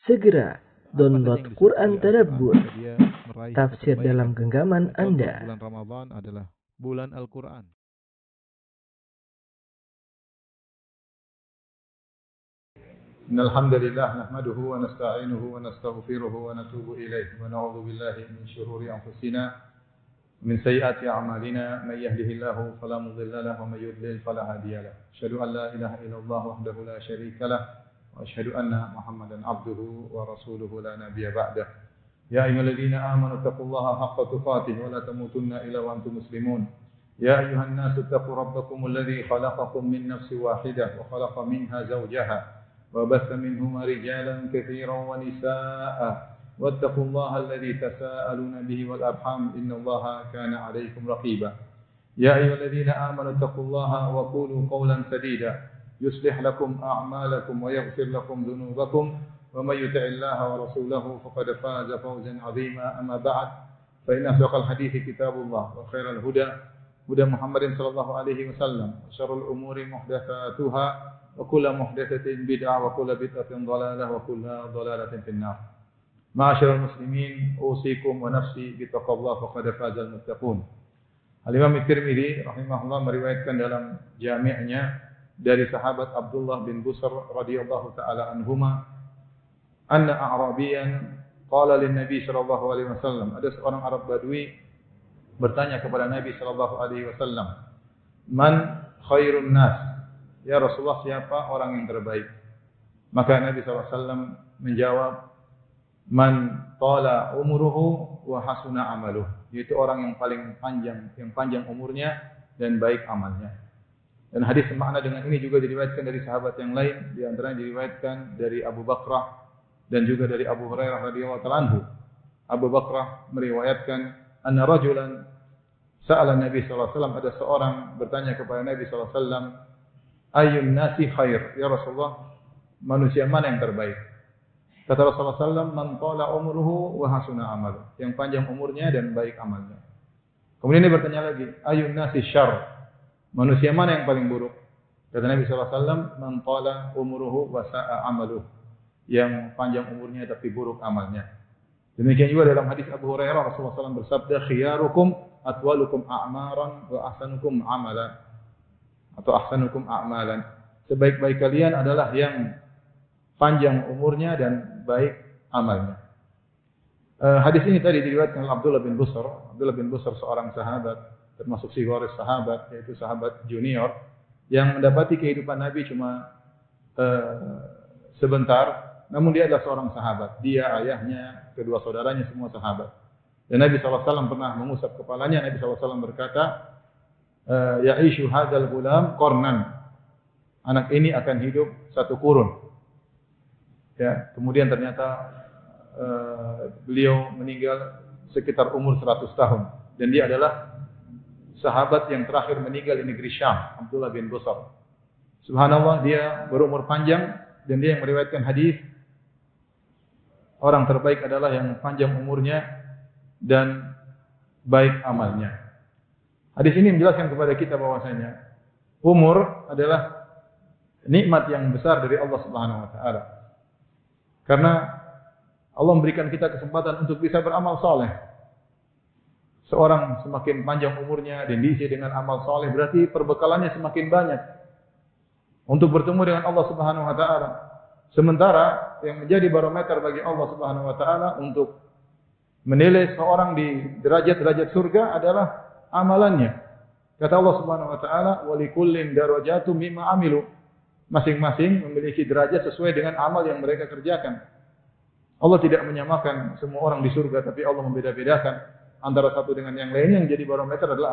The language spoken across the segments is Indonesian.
Segera download Quran Tadabbur, dia meraih tafsir kebaikan. dalam genggaman Contoh, Anda. bulan Ramadan adalah bulan Al-Quran. Innalhamdulillah nahmaduhu wa nasta'inuhu wa nastaghfiruhu wa natubu ilayh wa na'udzu billahi min shururi anfusina min sayyiati a'malina may yahdihillahu fala mudilla lahu wa may yudlil fala hadiya lahu. Asyhadu an la ilaha illallah wahdahu la syarika lah wa asyhadu anna Muhammadan abduhu wa rasuluhu la nabiyya ba'dah. Ya ayyuhalladzina amanu taqullaha haqqa tuqatih wa la tamutunna illa wa antum muslimun. Ya ayyuhan nasu taqu rabbakumul ladzi khalaqakum min nafsin wahidah wa khalaqa minha zawjaha وبث منهما رجالا كثيرا ونساء واتقوا الله الذي تساءلون به والأرحام إن الله كان عليكم رقيبا يا أيها الذين آمنوا اتقوا الله وقولوا قولا سديدا يصلح لكم أعمالكم ويغفر لكم ذنوبكم ومن يطع الله ورسوله فقد فاز فوزا عظيما أما بعد فإن أصدق الحديث كتاب الله وخير الهدى هدى محمد صلى الله عليه وسلم وشر الأمور محدثاتها وكل محدثة بدعة وكل بدعة ضلالة وكل ضلالة في النار. معاشر المسلمين أوصيكم ونفسي بتقوى الله فقد فاز المتقون. Al-Imam At-Tirmidzi rahimahullah meriwayatkan dalam jami'-nya dari sahabat Abdullah bin Busr radhiyallahu taala anhuma anna a'rabiyan qala lin Nabi sallallahu alaihi wasallam, ada seorang Arab Badui bertanya kepada Nabi sallallahu alaihi wasallam, man khairun nas? Ya Rasulullah, siapa orang yang terbaik? Maka Nabi SAW menjawab, man tala umuruhu wa hasuna amaluh, yaitu orang yang paling panjang umurnya dan baik amalnya. Dan hadis semakna dengan ini juga diriwayatkan dari sahabat yang lain, di antaranya diriwayatkan dari Abu Bakrah dan juga dari Abu Hurairah radhiyallahu ta'ala anhu. Abu Bakrah meriwayatkan anna rajulan sa'ala Nabi sallallahu alaihi wasallam, ada seorang bertanya kepada Nabi sallallahu alaihi wasallam, ayyun nasi khair? Ya Rasulullah, manusia mana yang terbaik? Kata Rasulullah SAW, man tala umruhu wa hasuna amal, yang panjang umurnya dan baik amalnya. Kemudian dia bertanya lagi, ayyun nasi syarr? Manusia mana yang paling buruk? Kata Nabi SAW, man tala umruhu wa sa'a amaluh, yang panjang umurnya tapi buruk amalnya. Demikian juga dalam hadis Abu Hurairah, Rasulullah SAW bersabda, khiyarukum atwalukum a'maran wa ahsanukum amalan, atau ahsanukum a'malan. Sebaik-baik kalian adalah yang panjang umurnya dan baik amalnya. Hadis ini tadi diriwayatkan oleh Abdullah bin Busr. Abdullah bin Busr seorang sahabat, termasuk sigharis sahabat, yaitu sahabat junior yang mendapati kehidupan Nabi cuma sebentar, namun dia adalah seorang sahabat. Dia, ayahnya, kedua saudaranya semua sahabat. Dan Nabi SAW pernah mengusap kepalanya. Nabi SAW berkata, ya'ishu hadzal gulam qarnan, anak ini akan hidup satu kurun. Ya, kemudian ternyata beliau meninggal sekitar umur 100 tahun, dan dia adalah sahabat yang terakhir meninggal di negeri Syam, Abdullah bin Busr. Subhanallah, dia berumur panjang dan dia yang meriwayatkan hadis, orang terbaik adalah yang panjang umurnya dan baik amalnya. Hadis ini menjelaskan kepada kita bahwasanya umur adalah nikmat yang besar dari Allah Subhanahu wa taala. Karena Allah memberikan kita kesempatan untuk bisa beramal saleh. Seorang semakin panjang umurnya dan diisi dengan amal saleh, berarti perbekalannya semakin banyak untuk bertemu dengan Allah Subhanahu wa taala. Sementara yang menjadi barometer bagi Allah Subhanahu wa taala untuk menilai seorang di derajat-derajat surga adalah amalannya. Kata Allah Subhanahu wa taala, "Wa likullin darajatun mimma amilu." Masing-masing memiliki derajat sesuai dengan amal yang mereka kerjakan. Allah tidak menyamakan semua orang di surga, tapi Allah membeda-bedakan antara satu dengan yang lain. Yang jadi barometer adalah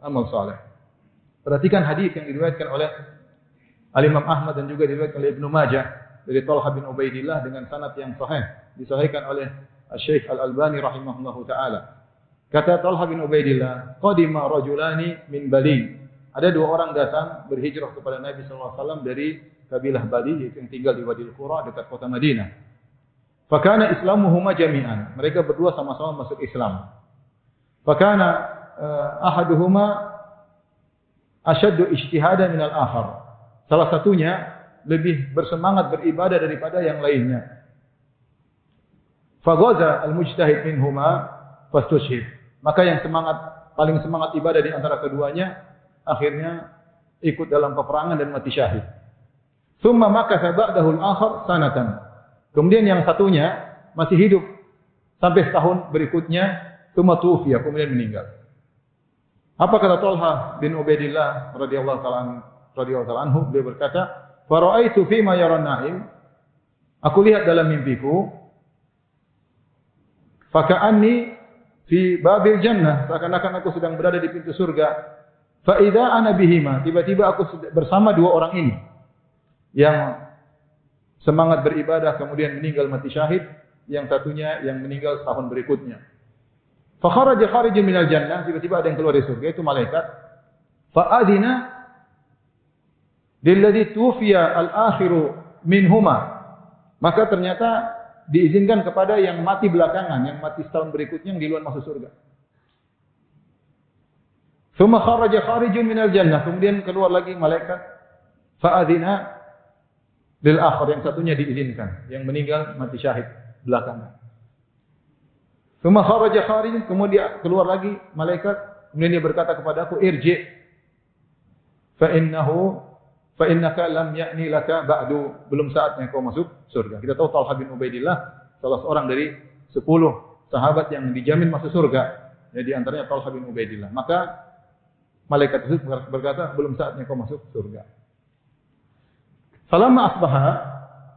amal saleh. Perhatikan hadis yang diriwayatkan oleh Al-Imam Ahmad dan juga diriwayatkan oleh Ibnu Majah dari Talha bin Ubaidillah dengan sanad yang sahih, disahihkan oleh Syekh Al-Albani rahimahullahu taala. Kata Talha bin Ubaidillah, qadima rajulani min Bali. Ada dua orang datang berhijrah kepada Nabi SAW dari kabilah Bali, yaitu yang tinggal di Wadil Qura dekat kota Madinah. Fakana islamuhuma jami'an. Mereka berdua sama-sama masuk Islam. Fakana ahaduhuma asyaddu ijtihadan minal akhar. Salah satunya lebih bersemangat beribadah daripada yang lainnya. Faghaza al-mujtahid minhuma fastushhid. Maka yang paling semangat ibadah di antara keduanya akhirnya ikut dalam peperangan dan mati syahid. Tsumma makatha ba'dahu al-akhar sanatan. Kemudian yang satunya masih hidup sampai setahun berikutnya, tsumma tufiya, kemudian meninggal. Apa kata Talha bin Ubaidillah radhiyallahu ta'ala anhu? Beliau berkata, "Fara'aitu fi ma yara an-na'im." Aku lihat dalam mimpiku, faka'anni fi babil jannah, seakan-akan aku sedang berada di pintu surga. Fa idza ana bihima, tiba-tiba aku bersama dua orang ini yang semangat beribadah kemudian meninggal mati syahid, yang satunya yang meninggal setahun berikutnya. Fa kharaja kharijun minal jannah, tiba-tiba ada yang keluar dari surga, itu malaikat. Fa adina lilladzi tufiya al-akhiru minhuma. Maka ternyata diizinkan kepada yang mati belakangan, yang mati setahun berikutnya, yang di luar masuk surga. Tsumma kharaja kharijun minal jannah, kemudian keluar lagi malaikat. Fa adina lil akhir, yang satunya diizinkan, yang meninggal mati syahid belakangan. Tsumma kharaja kharijun, kemudian keluar lagi malaikat, kemudian dia berkata kepadaku, irji fa innaka lam ya'ni laka ba'du, belum saatnya kau masuk surga. Kita tahu Talha bin Ubaidillah salah seorang dari 10 sahabat yang dijamin masuk surga. Ya, di antaranya Talha bin Ubaidillah. Maka malaikat tersebut berkata, belum saatnya kau masuk surga. Falamma asbaha,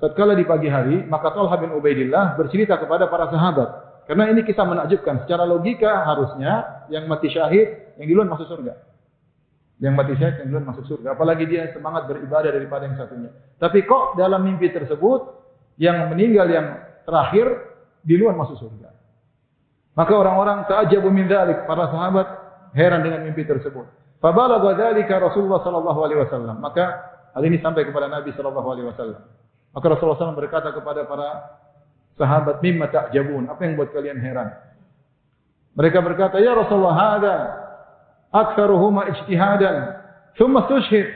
tatkala di pagi hari, maka Talha bin Ubaidillah bercerita kepada para sahabat. Karena ini kisah menakjubkan. Secara logika harusnya yang mati syahid, yang duluan masuk surga. Yang mati syahid, yang duluan masuk surga. Apalagi dia semangat beribadah daripada yang satunya. Tapi kok dalam mimpi tersebut, yang meninggal yang terakhir, duluan masuk surga. Maka orang-orang ta'ajabu min dzalik, para sahabat heran dengan mimpi tersebut. Fabalagha dzalika Rasulullah sallallahu alaihi wasallam. Maka hal ini sampai kepada Nabi sallallahu alaihi wasallam. Maka Rasulullah SAW berkata kepada para sahabat, mimma ta'jabun, apa yang buat kalian heran? Mereka berkata, ya Rasulullah, hadza aktsaruhuma ijtihadan, thumma tushhid.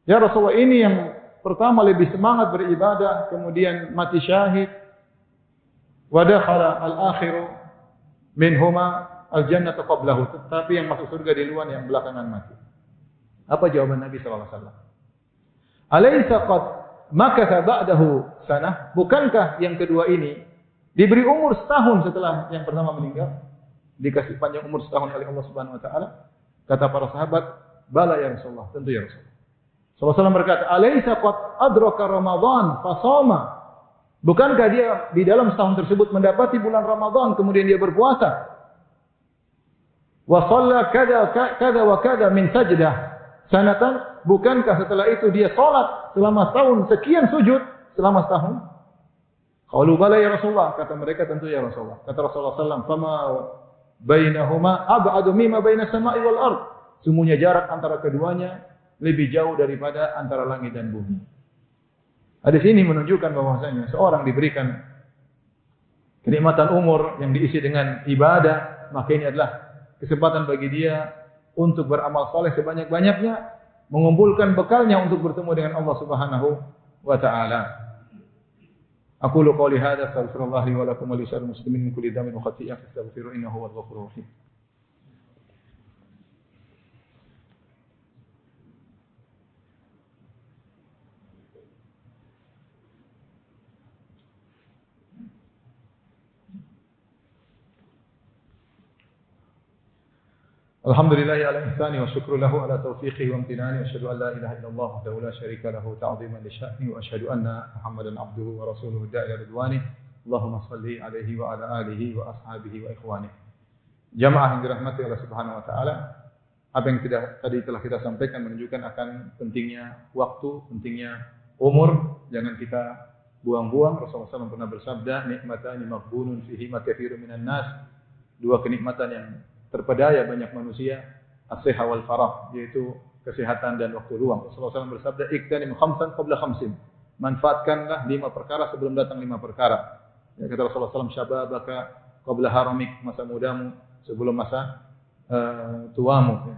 Ya Rasulullah, ini yang pertama lebih semangat beribadah, kemudian mati syahid. Wa dakhala al-akhiru minhuma al-jannata qablahu, tetapi yang masuk surga di luar, yang belakangan mati. Apa jawaban Nabi sallallahu alaihi wasallam? Alaysa qad makatha ba'dahu sanah? Bukankah yang kedua ini diberi umur setahun setelah yang pertama meninggal? Dikasih panjang umur setahun oleh Allah Subhanahu wa taala. Kata para sahabat, bala ya Rasulullah, tentu ya Rasulullah. Sallallahu alaihi wasallam berkata, alaysa qad adraka Ramadan fasama? Bukankah dia di dalam setahun tersebut mendapati bulan Ramadan kemudian dia berpuasa? Wa shalla kada wa kada min sajdah sanatan? Bukankah setelah itu dia salat selama setahun, sekian sujud selama setahun? Qalu bala ya Rasulullah, kata mereka tentu ya Rasulullah. Kata Rasulullah sallallahu alaihi wasallam, fama bainahuma ab'adu mimma baina samai wal ard. Sungguhnya jarak antara keduanya lebih jauh daripada antara langit dan bumi. Hadis ini menunjukkan bahwasanya seorang diberikan kenikmatan umur yang diisi dengan ibadah, maka ini adalah kesempatan bagi dia untuk beramal saleh sebanyak-banyaknya, mengumpulkan bekalnya untuk bertemu dengan Allah Subhanahu wa taala. Aqulu qouli hadza astaghfirullah li wa lakum wa li sa'iril muslimin min kulli dhanbin wa khati'atin fastaghfiruhu innahu huwal ghafurur rahim. Alhamdulillahi ala ihsani wa syukru lahu ala taufiqihi wa amtinani wa asyhadu an la ilaha illallah wahdahu la syarika lahu ta'ziman li sya'ni wa asyhadu anna Muhammadan abduhu wa rasuluhu da'i ridwani. Allahumma shalli alaihi wa ala alihi wa ashabihi wa ikhwanihi. Jamaah yang dirahmati Allah Subhanahu wa taala, apa yang tadi telah kita sampaikan menunjukkan akan pentingnya waktu, pentingnya umur, jangan kita buang-buang. Rasulullah SAW pernah bersabda, nikmatani maghbunun fihi ma katsirun minan nas. Dua kenikmatan yang terpedaya banyak manusia, as-sihah wal farah, yaitu kesehatan dan waktu luang. Rasulullah SAW bersabda, iktanim khamsan qabla khamsin. Manfaatkanlah 5 perkara sebelum datang 5 perkara. Ya, kata Rasulullah SAW, syababaka qabla haramik, masa mudamu sebelum masa tuamu. Ya.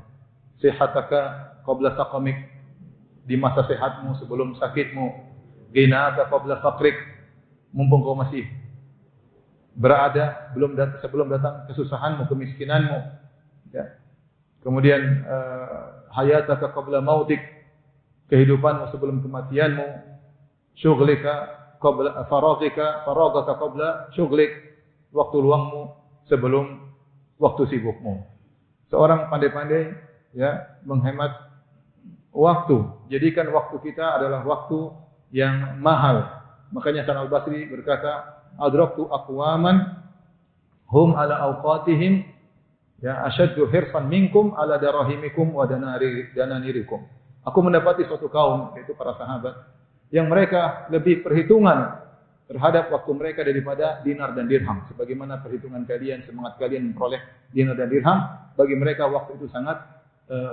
Sihataka qabla saqamik, di masa sehatmu sebelum sakitmu. Ginaka qabla faqrik, mumpung kau masih berada sebelum datang kesusahanmu, kemiskinanmu. Ya. Kemudian hayataka qabla mautik, kehidupanmu sebelum kematianmu, syughlika qabla faragaka qabla syughlik, waktu luangmu sebelum waktu sibukmu. Seorang pandai-pandai ya menghemat waktu. Jadikan waktu kita adalah waktu yang mahal. Makanya Hasan Al-Basri berkata, adraktu aqwaman hum ala awqatihim ya asyaddu hirsan minkum ala darahimikum wa dananirikum. Aku mendapati suatu kaum, yaitu para sahabat, yang mereka lebih perhitungan terhadap waktu mereka daripada dinar dan dirham. Sebagaimana perhitungan kalian, semangat kalian memperoleh dinar dan dirham, bagi mereka waktu itu sangat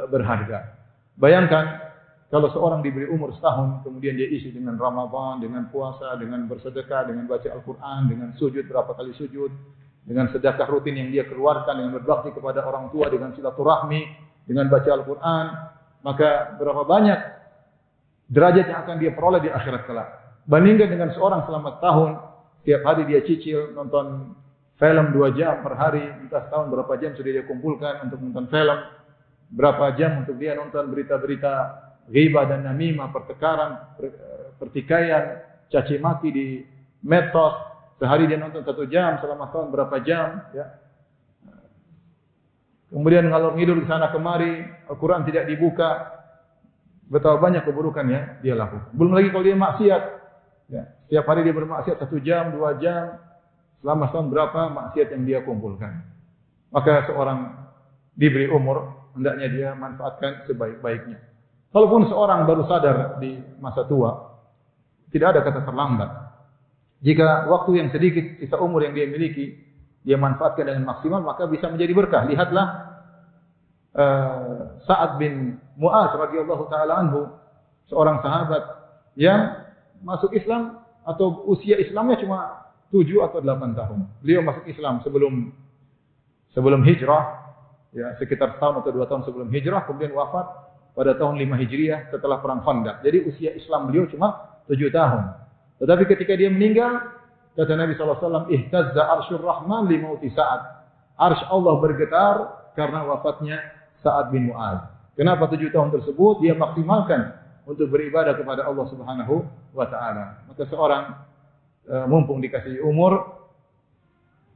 berharga. Bayangkan kalau seorang diberi umur setahun, kemudian dia isi dengan Ramadan, dengan puasa, dengan bersedekah, dengan baca Al-Quran, dengan sujud berapa kali sujud, dengan sedekah rutin yang dia keluarkan, dengan berbakti kepada orang tua, dengan silaturahmi, dengan baca Al-Quran, maka berapa banyak derajat yang akan dia peroleh di akhirat kelak. Bandingkan dengan seorang selama setahun, setiap hari dia cicil nonton film 2 jam per hari, entah setahun berapa jam sudah dia kumpulkan untuk nonton film, berapa jam untuk dia nonton berita-berita ghibah dan namimah, pertengkaran, pertikaian, caci maki di medsos. Sehari dia nonton 1 jam, selama setahun berapa jam, ya. Kemudian ngalor ngidul ke sana kemari, Al-Quran tidak dibuka. Betapa banyak keburukan yang dia lakukan. Belum lagi kalau dia maksiat. Ya, setiap hari dia bermaksiat 1 jam, 2 jam. Selama setahun berapa maksiat yang dia kumpulkan. Maka seorang diberi umur, hendaknya dia manfaatkan sebaik-baiknya. Kalaupun seorang baru sadar di masa tua, tidak ada kata terlambat. Jika waktu yang sedikit, sisa umur yang dia miliki, dia manfaatkan dengan maksimal, maka bisa menjadi berkah. Lihatlah Sa'ad bin Mu'adz radhiyallahu taala anhu, seorang sahabat yang masuk Islam atau usia Islamnya cuma 7 atau 8 tahun. Beliau masuk Islam sebelum hijrah, ya sekitar setahun atau 2 tahun sebelum hijrah, kemudian wafat pada tahun 5 Hijriah setelah perang Khandaq. Jadi usia Islam beliau cuma 7 tahun. Tetapi ketika dia meninggal, kata Nabi SAW, ihtazza arsyur rahman li mauti Sa'ad. Arsy Allah bergetar karena wafatnya Sa'ad bin Mu'adz. Kenapa 7 tahun tersebut? Dia maksimalkan untuk beribadah kepada Allah Subhanahu wa Ta'ala. Maka seorang mumpung dikasih umur,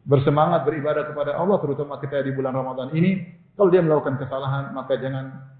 bersemangat beribadah kepada Allah, terutama kita di bulan Ramadan ini. Kalau dia melakukan kesalahan, maka jangan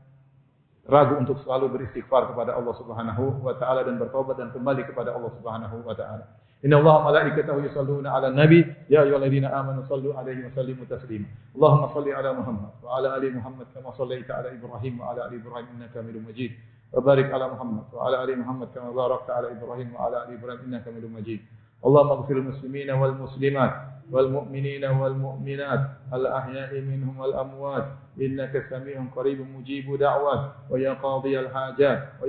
ragu untuk selalu beristighfar kepada Allah Subhanahu wa Ta'ala dan bertobat dan kembali kepada Allah Subhanahu wa Ta'ala. Inna Allah malaikatahu yusalluna 'alan nabi ya ayyuhalladzina amanu sallu 'alaihi wa sallimu taslima. Allahumma shalli 'ala Muhammad wa 'ala ali Muhammad kama shallaita 'ala Ibrahim wa 'ala ali Ibrahim innaka Hamidum Majid. Wa barik 'ala Muhammad wa 'ala ali Muhammad kama barakta 'ala Ibrahim wa 'ala ali Ibrahim innaka Hamidum Majid. Allahumma ighfir lil muslimina wal muslimat wal mu'minina wal mu'minat al ahya'i minhum wal amwat innaka sami'un qaribun mujibud da'wat wa ya qadhiyal hajat.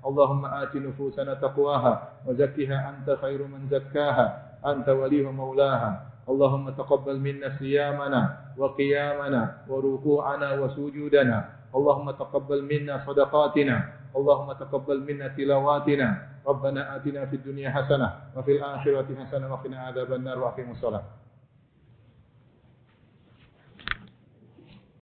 اللهم آت نفوسنا تقواها وزكها أنت خير من زكاها أنت وليها مولاها اللهم تقبل منا صيامنا وقيامنا وركوعنا وسجودنا اللهم تقبل منا صدقاتنا اللهم تقبل منا تلاواتنا ربنا آتنا في الدنيا حسنة وفي الآخرة حسنة وقنا عذاب النار وأقم الصلاة